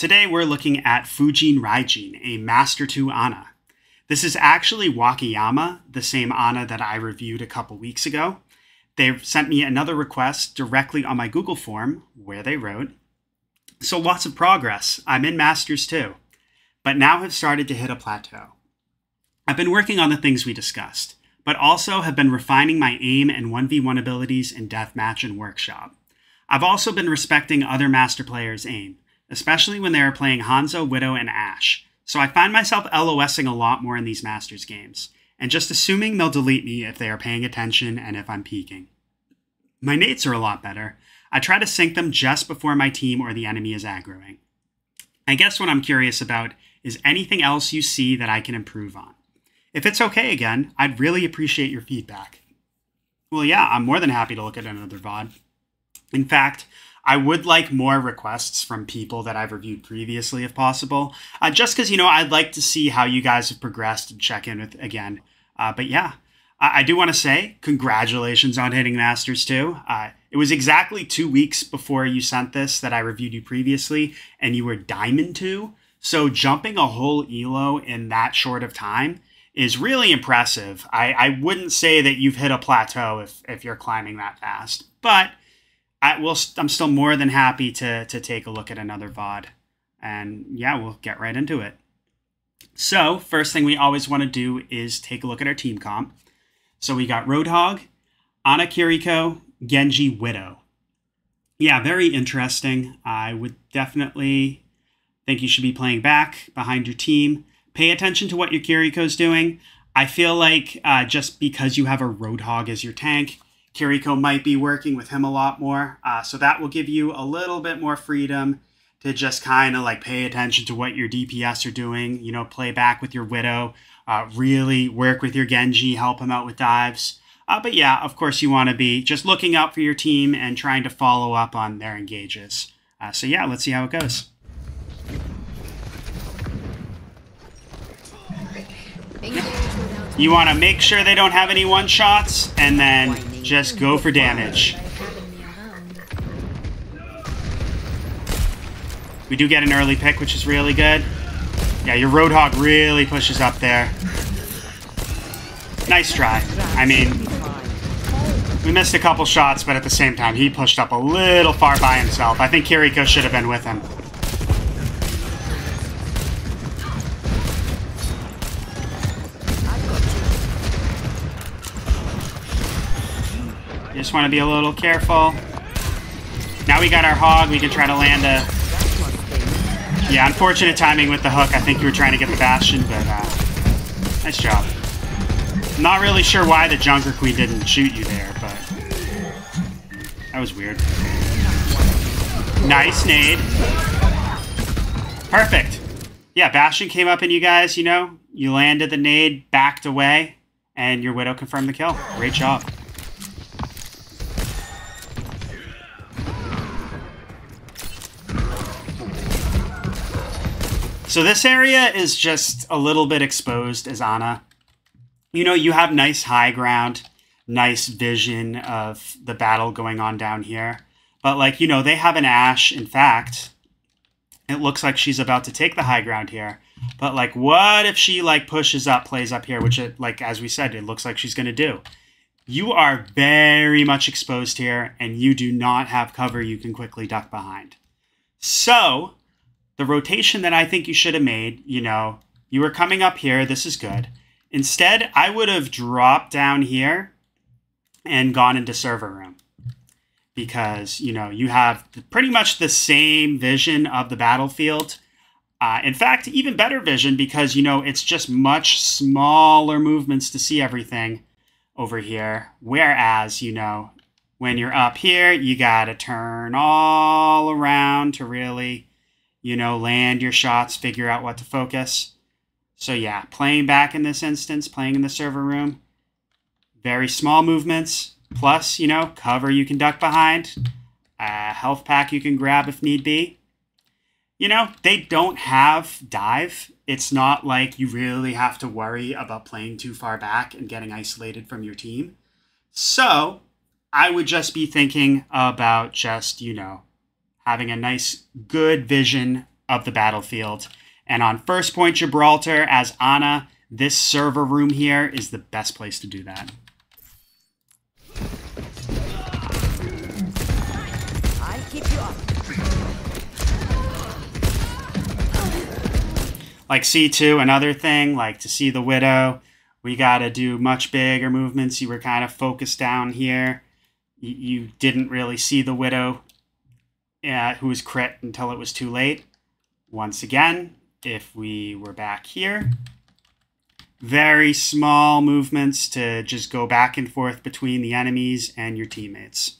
Today we're looking at FUJINRAIJIN, a Master 2 Ana. This is actually Wakayama, the same Ana that I reviewed a couple weeks ago. They sent me another request directly on my Google form where they wrote, "So lots of progress. I'm in Masters 2, but now have started to hit a plateau. I've been working on the things we discussed, but also have been refining my aim and 1v1 abilities in Deathmatch and Workshop. I've also been respecting other Master players' aim, especially when they are playing Hanzo, Widow, and Ashe. So I find myself LOSing a lot more in these Masters games, and just assuming they'll delete me if they are paying attention and if I'm peeking. My nades are a lot better. I try to sync them just before my team or the enemy is aggroing. I guess what I'm curious about is anything else you see that I can improve on. If it's okay again, I'd really appreciate your feedback." Well, yeah, I'm more than happy to look at another VOD. In fact, I would like more requests from people that I've reviewed previously if possible, just because, I'd like to see how you guys have progressed and check in with again. But yeah, I do want to say congratulations on hitting Masters 2. It was exactly 2 weeks before you sent this that I reviewed you previously, and you were Diamond 2. So jumping a whole ELO in that short of time is really impressive. I wouldn't say that you've hit a plateau if you're climbing that fast, but I'm still more than happy to take a look at another VOD. And yeah, we'll get right into it. So first thing we always want to do is take a look at our team comp. So we got Roadhog, Ana Kiriko, Genji, Widow. Yeah, very interesting. I would definitely think you should be playing back behind your team. Pay attention to what your Kiriko's doing. I feel like just because you have a Roadhog as your tank, Kiriko might be working with him a lot more. So that will give you a little bit more freedom to just kind of like pay attention to what your DPS are doing. Play back with your Widow. Really work with your Genji, help him out with dives. But yeah, of course you want to be just looking out for your team and trying to follow up on their engages. So yeah, let's see how it goes. You want to make sure they don't have any one-shots, and then just go for damage. We do get an early pick, which is really good. Yeah, your Roadhog really pushes up there. Nice try. I mean, we missed a couple shots, but at the same time, he pushed up a little far by himself. I think Kiriko should have been with him. Just want to be a little careful. Now we got our Hog. We can try to land a... Yeah, unfortunate timing with the hook. I think you were trying to get the Bastion, but nice job. I'm not really sure why the Junker Queen didn't shoot you there, but that was weird. Nice nade. Perfect. Yeah, Bastion came up and you guys, you landed the nade, backed away, and your Widow confirmed the kill. Great job. So this area is just a little bit exposed as Ana. You have nice high ground, nice vision of the battle going on down here. But they have an Ashe. In fact, it looks like she's about to take the high ground here. But what if she pushes up, plays up here, which as we said, it looks like she's going to do. You are very much exposed here, and you do not have cover you can quickly duck behind. So the rotation that I think you should have made, you were coming up here. This is good. Instead, I would have dropped down here and gone into server room. Because, you have pretty much the same vision of the battlefield. In fact, even better vision because, it's just much smaller movements to see everything over here. Whereas, when you're up here, you got to turn all around to really... land your shots, figure out what to focus. So yeah, playing back in this instance, playing in the server room, very small movements, plus, cover you can duck behind, health pack you can grab if need be. They don't have dive. It's not like you really have to worry about playing too far back and getting isolated from your team. So I would just be thinking about just, having a nice, good vision of the battlefield. And on first point Gibraltar as Ana, this server room here is the best place to do that. I'll keep you up. Like C2, another thing, like to see the Widow, we got to do much bigger movements. You were kind of focused down here. You didn't really see the Widow who was crit until it was too late. Once again, if we were back here, very small movements to just go back and forth between the enemies and your teammates.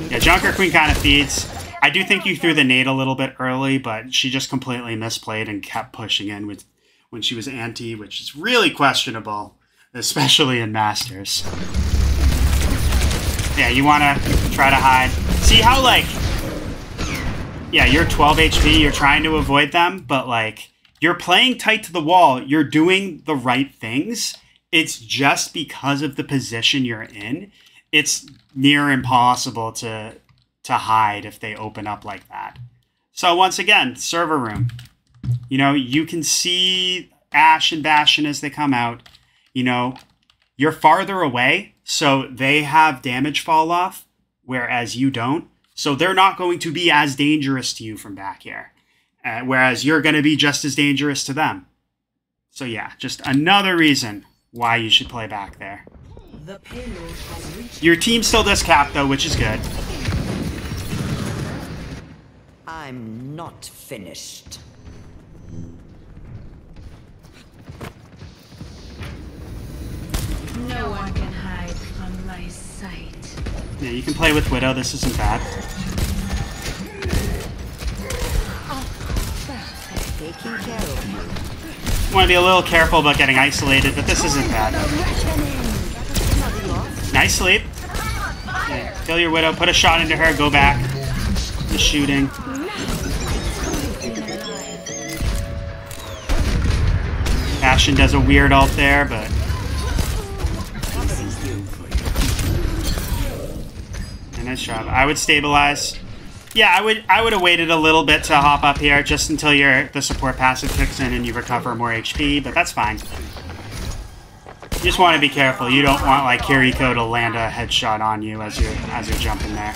Yeah, Junker Queen kind of feeds. I do think you threw the nade a little bit early, but she just completely misplayed and kept pushing in with when she was anti, which is really questionable, especially in Masters. Yeah, you want to try to hide. See how, like, yeah, you're 12 HP, you're trying to avoid them, but, like, you're playing tight to the wall, you're doing the right things. It's just because of the position you're in, it's near impossible to hide if they open up like that. So once again, server room. You know, you can see Ashe and Bastion as they come out. You know, you're farther away, so they have damage fall off, whereas you don't. So they're not going to be as dangerous to you from back here, whereas you're going to be just as dangerous to them. So yeah, just another reason why you should play back there. Your team still does cap, though, which is good. I'm not finished. No one can hide from my sight. Yeah, you can play with Widow. This isn't bad. Taking care of you. You want to be a little careful about getting isolated, but this isn't bad. Nice sleep. Okay, kill your Widow, put a shot into her, go back. Just shooting. Bastion does a weird ult there, but... Yeah, nice job. I would stabilize. Yeah, I would have waited a little bit to hop up here, just until the support passive kicks in and you recover more HP, but that's fine. You just want to be careful. You don't want, like, Kiriko to land a headshot on you as you're jumping there.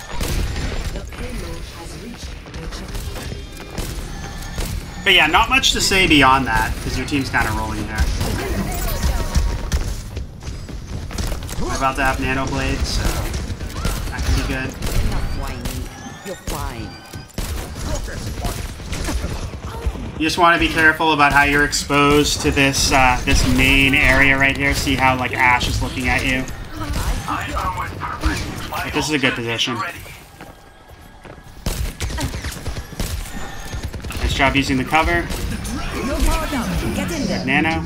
But yeah, not much to say beyond that, because your team's kind of rolling there. We're about to have Nano Blades, so that can be good. You're fine. You just want to be careful about how you're exposed to this this main area right here. See how, like, Ashe is looking at you? Like, this is a good position. Nice job using the cover. Good Nano.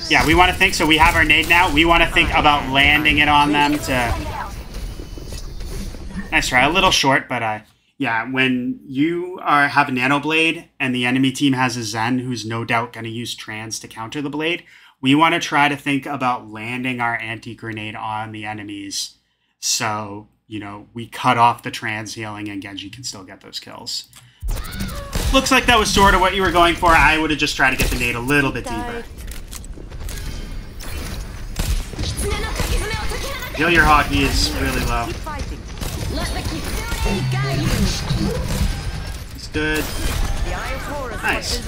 Yeah, we want to think, so we have our nade now. We want to think about landing it on them to... Nice try. A little short, but yeah, when you have a Nano Blade and the enemy team has a Zen who's no doubt going to use Trans to counter the Blade, we want to try to think about landing our anti-grenade on the enemies so, you know, we cut off the Trans healing and Genji can still get those kills. Looks like that was sort of what you were going for. I would have just tried to get the nade a little bit deeper. Heal your hog, he is really low. It's good. Nice.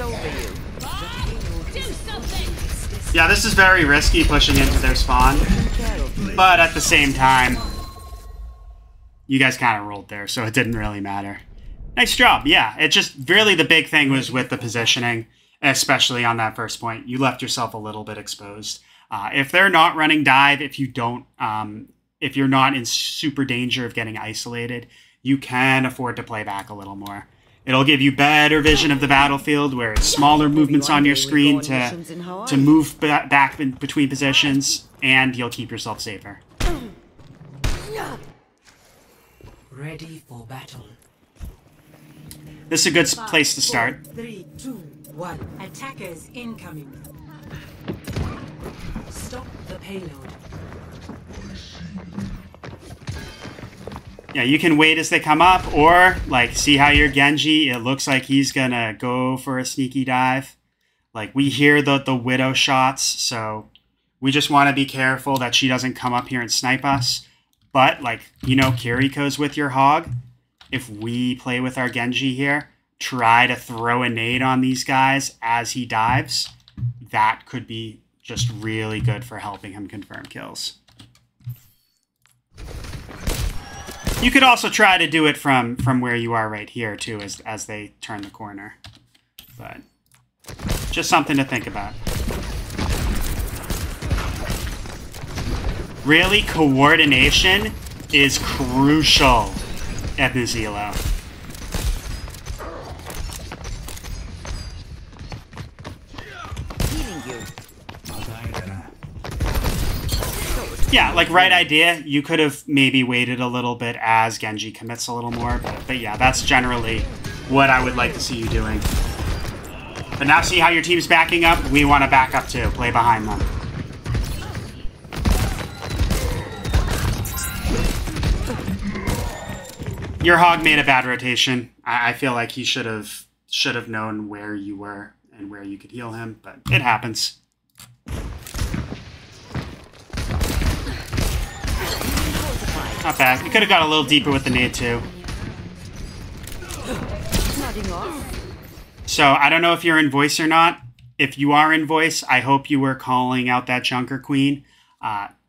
Yeah, this is very risky pushing into their spawn. But at the same time, you guys kind of rolled there, so it didn't really matter. Nice job, yeah. It just really the big thing was with the positioning, especially on that first point. You left yourself a little bit exposed. If they're not running dive, if you don't, if you're not in super danger of getting isolated, you can afford to play back a little more. It'll give you better vision of the battlefield, where it's smaller movements on your screen to move back between positions, and you'll keep yourself safer. Ready for battle. This is a good place to start. 3, 2, 1. Attackers incoming. Stop the payload. Yeah, you can wait as they come up, or, like, see how your Genji, it looks like he's gonna go for a sneaky dive. Like, we hear the Widow shots, so we just want to be careful that she doesn't come up here and snipe us. But, like, you know, Kiriko's with your hog. If we play with our Genji here, try to throw a nade on these guys as he dives. That could be just really good for helping him confirm kills. You could also try to do it from where you are right here, too, as they turn the corner. But just something to think about. Really, coordination is crucial at the Zelo. Yeah, like, right idea. You could have maybe waited a little bit as Genji commits a little more. But yeah, that's generally what I would like to see you doing. But now see how your team's backing up? We want to back up too. Play behind them. Your hog made a bad rotation. I feel like he should have known where you were and where you could heal him, but it happens. Not bad. You could have got a little deeper with the nade too. So I don't know if you're in voice or not. If you are in voice, I hope you were calling out that Junker Queen.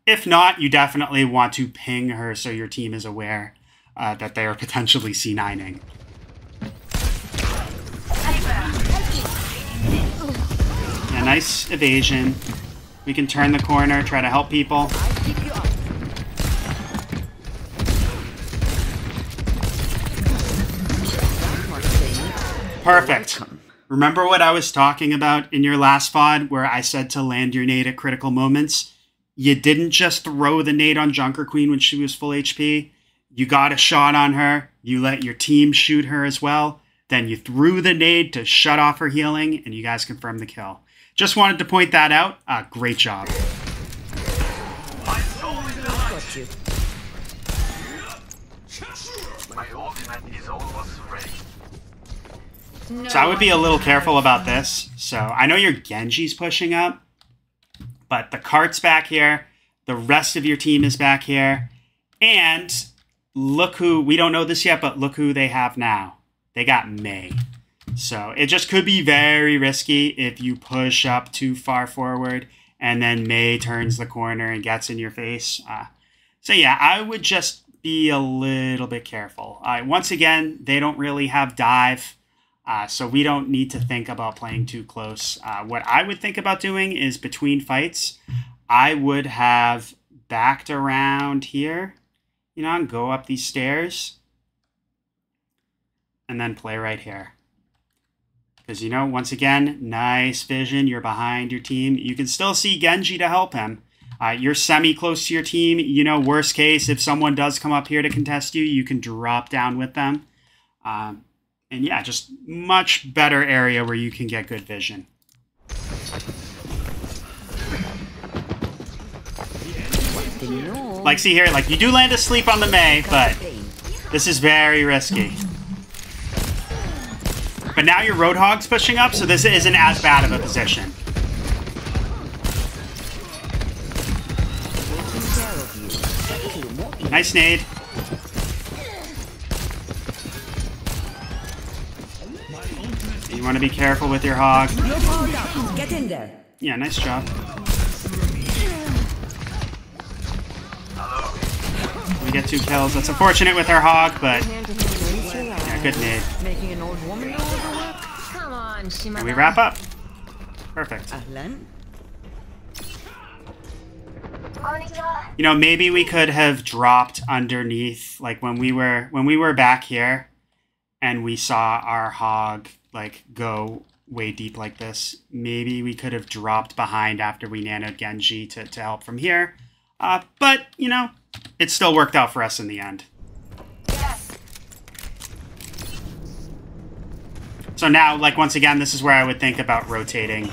If not, you definitely want to ping her so your team is aware that they are potentially C9ing. Yeah, nice evasion. We can turn the corner, try to help people. Perfect. Remember what I was talking about in your last VOD where I said to land your nade at critical moments? You didn't just throw the nade on Junker Queen when she was full HP. You got a shot on her. You let your team shoot her as well. Then you threw the nade to shut off her healing, and you guys confirmed the kill. Just wanted to point that out. Great job. Got you. My ultimate is almost ready. So I would be a little careful about this. So I know your Genji's pushing up, but the cart's back here. The rest of your team is back here. And look who, we don't know this yet, but look who they have now. They got Mei. So it just could be very risky if you push up too far forward and then Mei turns the corner and gets in your face. So yeah, I would just be a little bit careful. Once again, they don't really have dive. So we don't need to think about playing too close. What I would think about doing is between fights, I would have backed around here, you know, and go up these stairs and then play right here. Because, you know, once again, nice vision. You're behind your team. You can still see Genji to help him. You're semi-close to your team. You know, worst case, if someone does come up here to contest you, you can drop down with them. And yeah, just much better area where you can get good vision. Like, see here, like, you do land asleep on the Mei, but this is very risky. But now your Roadhog's pushing up, so this isn't as bad of a position. Nice nade. You want to be careful with your hog. Get in there. Yeah, nice job. We get 2 kills. That's unfortunate with our hog, but yeah, good nade. Making an old woman do all the work. Come on, Shima. And we wrap up. Perfect. Ahlan. You know, maybe we could have dropped underneath, like when we were back here and we saw our hog like go way deep like this. Maybe we could have dropped behind after we nanoed Genji to help from here. But, you know, it still worked out for us in the end. So now, like, once again, this is where I would think about rotating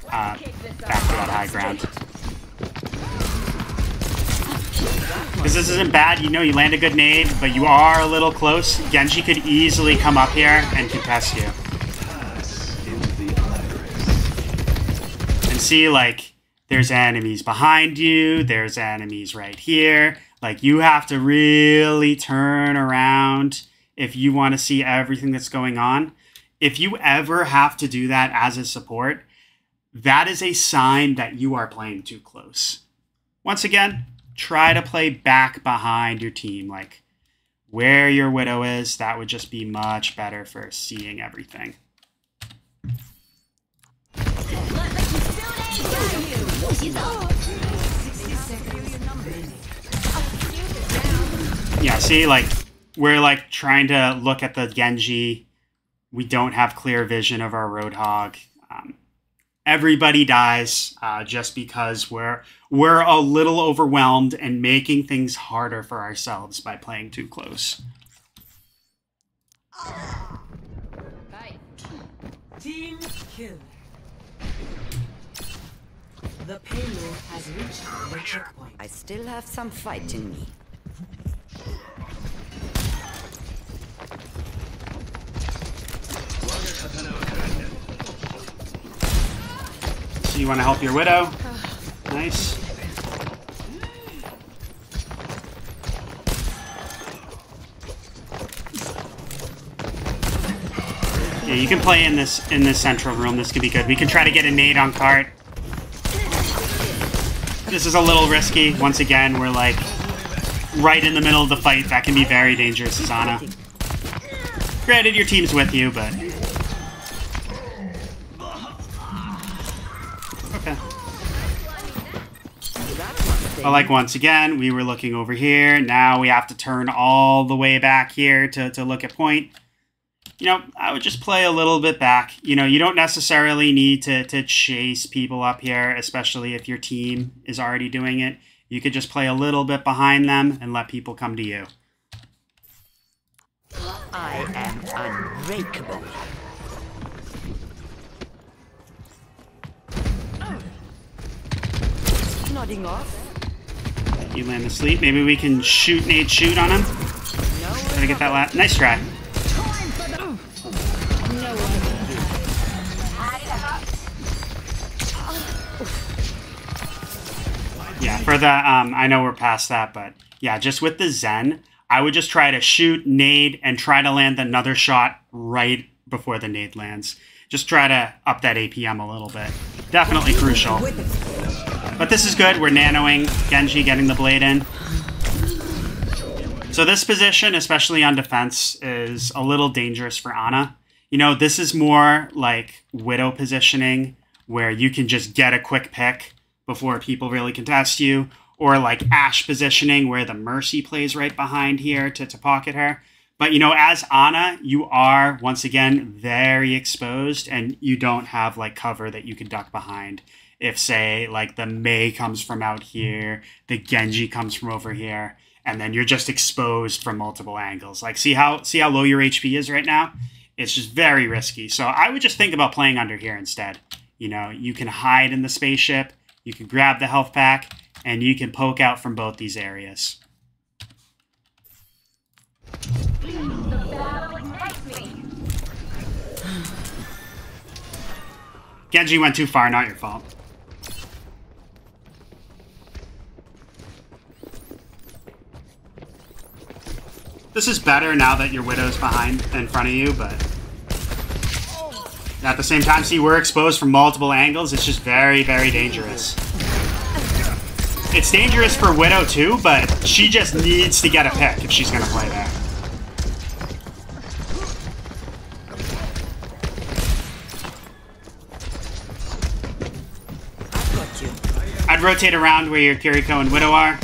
back to that high ground. Because this isn't bad. You know, you land a good nade, but you are a little close. Genji could easily come up here and contest you. And see, like, there's enemies behind you. There's enemies right here. Like, you have to really turn around if you want to see everything that's going on. If you ever have to do that as a support, that is a sign that you are playing too close. Once again, try to play back behind your team, like where your Widow is. That would just be much better for seeing everything. Yeah, see, like, we're like trying to look at the Genji. We don't have clear vision of our Roadhog. Everybody dies just because we're a little overwhelmed and making things harder for ourselves by playing too close. Team kill. The payload has reached the checkpoint. I still have some fight in me. So you want to help your Widow? Nice. Yeah, you can play in this central room. This could be good. We can try to get a nade on cart. This is a little risky. Once again, we're like right in the middle of the fight. That can be very dangerous, Ana. Granted, your team's with you, but okay. But like, once again, we were looking over here. Now we have to turn all the way back here to look at point. You know, I would just play a little bit back. You know, you don't necessarily need to chase people up here, especially if your team is already doing it. You could just play a little bit behind them and let people come to you. I am unbreakable. Nodding off. You land asleep. Maybe we can nade shoot on him. Try to get that last. Nice try. Yeah, for the, I know we're past that, but yeah, just with the Zen, I would just try to shoot, nade, and try to land another shot right before the nade lands. Just try to up that APM a little bit. Definitely crucial. But this is good. We're nanoing Genji, getting the blade in. So this position, especially on defense, is a little dangerous for Ana. You know, this is more like Widow positioning, where you can just get a quick pick before people really contest you, or like Ashe positioning where the Mercy plays right behind here to pocket her. But, you know, as Ana, you are, once again, very exposed, and you don't have like cover that you can duck behind. If, say, like the Mei comes from out here, the Genji comes from over here, and then you're just exposed from multiple angles. Like, see how low your HP is right now? It's just very risky. So I would just think about playing under here instead. You know, you can hide in the spaceship, you can grab the health pack, and you can poke out from both these areas. Genji went too far, not your fault. This is better now that your Widow's behind in front of you, but at the same time, see, we're exposed from multiple angles. It's just very, very dangerous. It's dangerous for Widow too, but she just needs to get a pick if she's going to play there. I'd rotate around where your Kiriko and Widow are.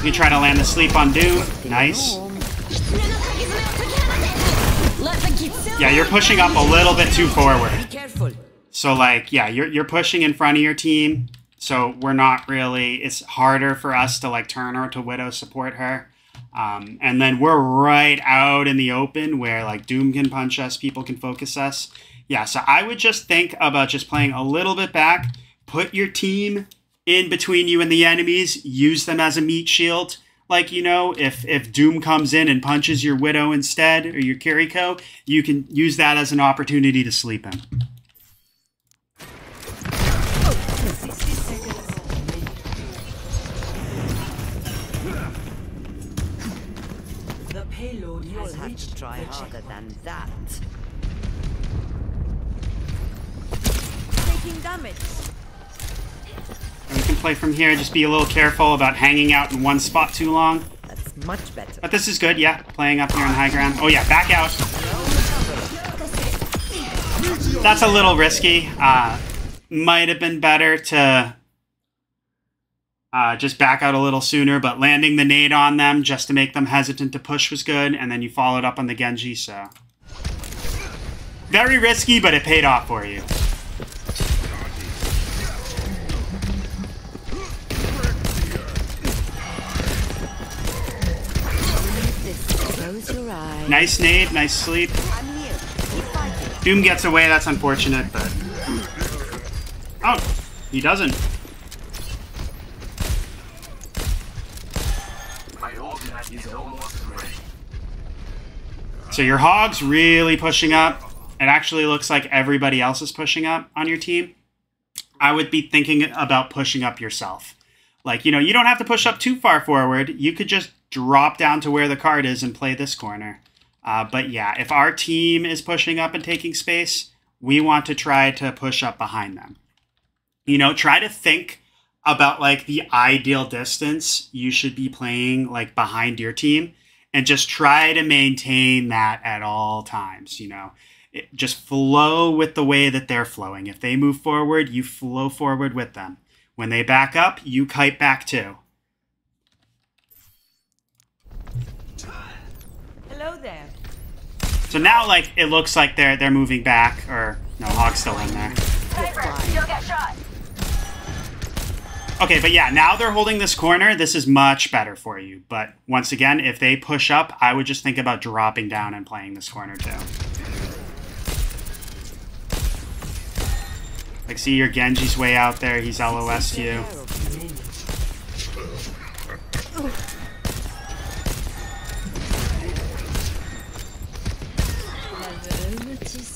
You try to land the sleep on Doom. Nice. Yeah, you're pushing up a little bit too forward. So, like, yeah, you're pushing in front of your team. So we're not really... It's harder for us to, like, turn her to Widow, support her. And then we're right out in the open where, like, Doom can punch us, people can focus us. Yeah, so I would just think about just playing a little bit back. Put your team in between you and the enemies. Use them as a meat shield. Like, you know, if Doom comes in and punches your Widow instead, or your Kiriko, you can use that as an opportunity to sleep him. The payload You'll has have reached to try the harder checkpoint. than that. Taking damage. We can play from here. Just be a little careful about hanging out in one spot too long. That's much better. But this is good, yeah. Playing up here on high ground. Oh yeah, back out. That's a little risky. Might have been better to just back out a little sooner, but landing the nade on them just to make them hesitant to push was good, and then you followed up on the Genji, so... Very risky, but it paid off for you. Close your eyes. Nice nade, nice sleep. I'm here. Keep fighting. Doom gets away, that's unfortunate, but... Oh, he doesn't. My ultimate is almost ready. So your Hog's really pushing up. It actually looks like everybody else is pushing up on your team. I would be thinking about pushing up yourself. Like, you know, you don't have to push up too far forward. You could just drop down to where the card is and play this corner. But yeah, if our team is pushing up and taking space, we want to try to push up behind them. You know, try to think about like the ideal distance you should be playing like behind your team, and just try to maintain that at all times. You know, just flow with the way that they're flowing. If they move forward, you flow forward with them. When they back up, you kite back too. Hello there. So now, like, it looks like they're moving back, or no, Hog's still in there. You'll get shot. Okay, but yeah, now they're holding this corner. This is much better for you. But once again, if they push up, I would just think about dropping down and playing this corner too. Like, see your Genji's way out there. He's LOS to you.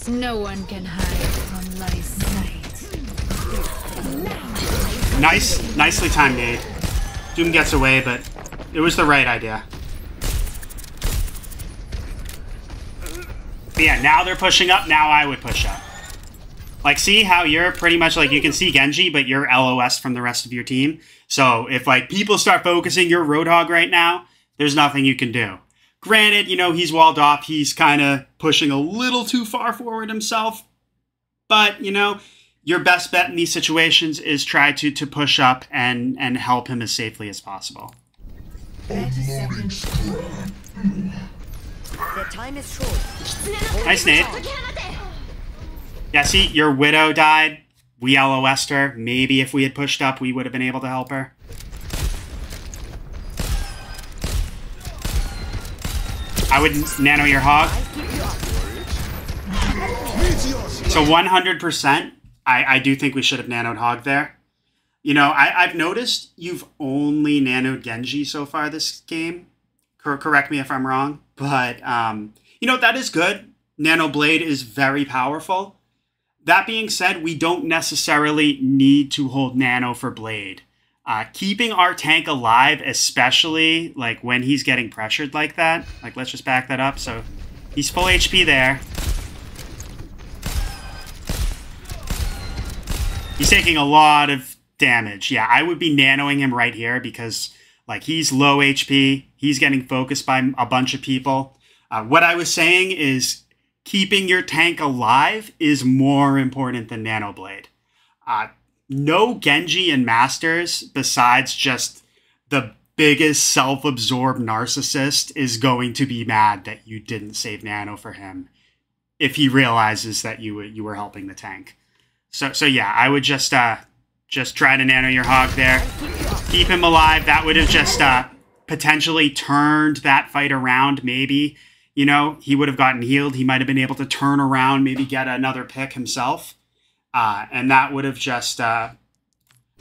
No one can hide from my sight. Nicely timed nade. Doom gets away, but it was the right idea. But yeah, now they're pushing up. Now I would push up. Like, see how you're pretty much like, you can see Genji, but you're LOS from the rest of your team. So if like people start focusing your Roadhog right now, there's nothing you can do. Granted, you know, he's walled off. He's kind of pushing a little too far forward himself. But, you know, your best bet in these situations is try to push up and help him as safely as possible. 30 seconds. The time is short. Nice nade. Yeah, see, your Widow died. We LOS'd her. Maybe if we had pushed up, we would have been able to help her. I would nano your Hog. So 100%, I do think we should have nanoed Hog there. You know, I've noticed you've only nanoed Genji so far this game. Correct me if I'm wrong. But, you know, that is good. Nano Blade is very powerful. That being said, we don't necessarily need to hold Nano for Blade. Keeping our tank alive, especially like when he's getting pressured like that. Like, let's just back that up. So he's full HP there. He's taking a lot of damage. Yeah, I would be nanoing him right here because like he's low HP. He's getting focused by a bunch of people. What I was saying is keeping your tank alive is more important than Nano Blade. No Genji in Masters, besides just the biggest self-absorbed narcissist, is going to be mad that you didn't save Nano for him if he realizes that you were helping the tank. So yeah, I would just try to nano your Hog there. Keep him alive. That would have just potentially turned that fight around, maybe. You know, he would have gotten healed. He might have been able to turn around, maybe get another pick himself. And that would have just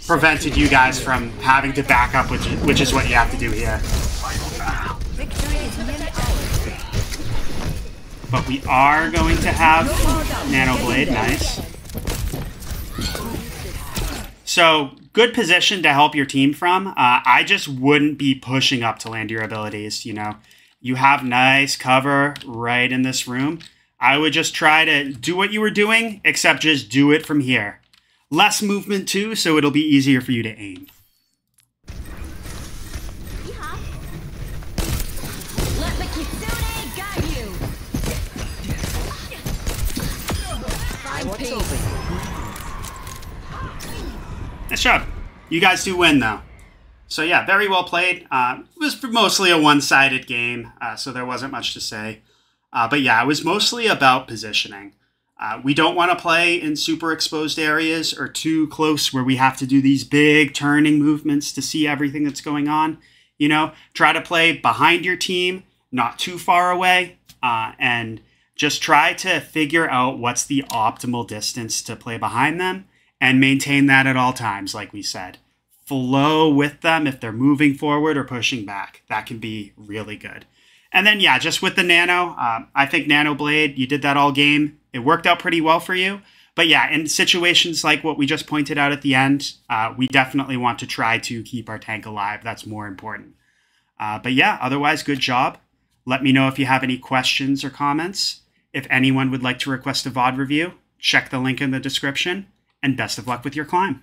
prevented you guys from having to back up, which is what you have to do here. Victory is nearly ours. But we are going to have Nano Blade, nice. So, good position to help your team from. I just wouldn't be pushing up to land your abilities, you know. You have nice cover right in this room. I would just try to do what you were doing, except just do it from here. Less movement too, so it'll be easier for you to aim. Let the Kitsune guide you. What's over here? Nice job. You guys do win though. So yeah, very well played. It was mostly a one-sided game, so there wasn't much to say. But yeah, it was mostly about positioning. We don't want to play in super exposed areas or too close where we have to do these big turning movements to see everything that's going on. You know, try to play behind your team, not too far away, and just try to figure out what's the optimal distance to play behind them and maintain that at all times, like we said. Flow with them if they're moving forward or pushing back. That can be really good. And then, yeah, just with the Nano, I think Nano Blade, you did that all game. It worked out pretty well for you. But yeah, in situations like what we just pointed out at the end, we definitely want to try to keep our tank alive. That's more important. But yeah, otherwise, good job. Let me know if you have any questions or comments. If anyone would like to request a VOD review, check the link in the description. And best of luck with your climb.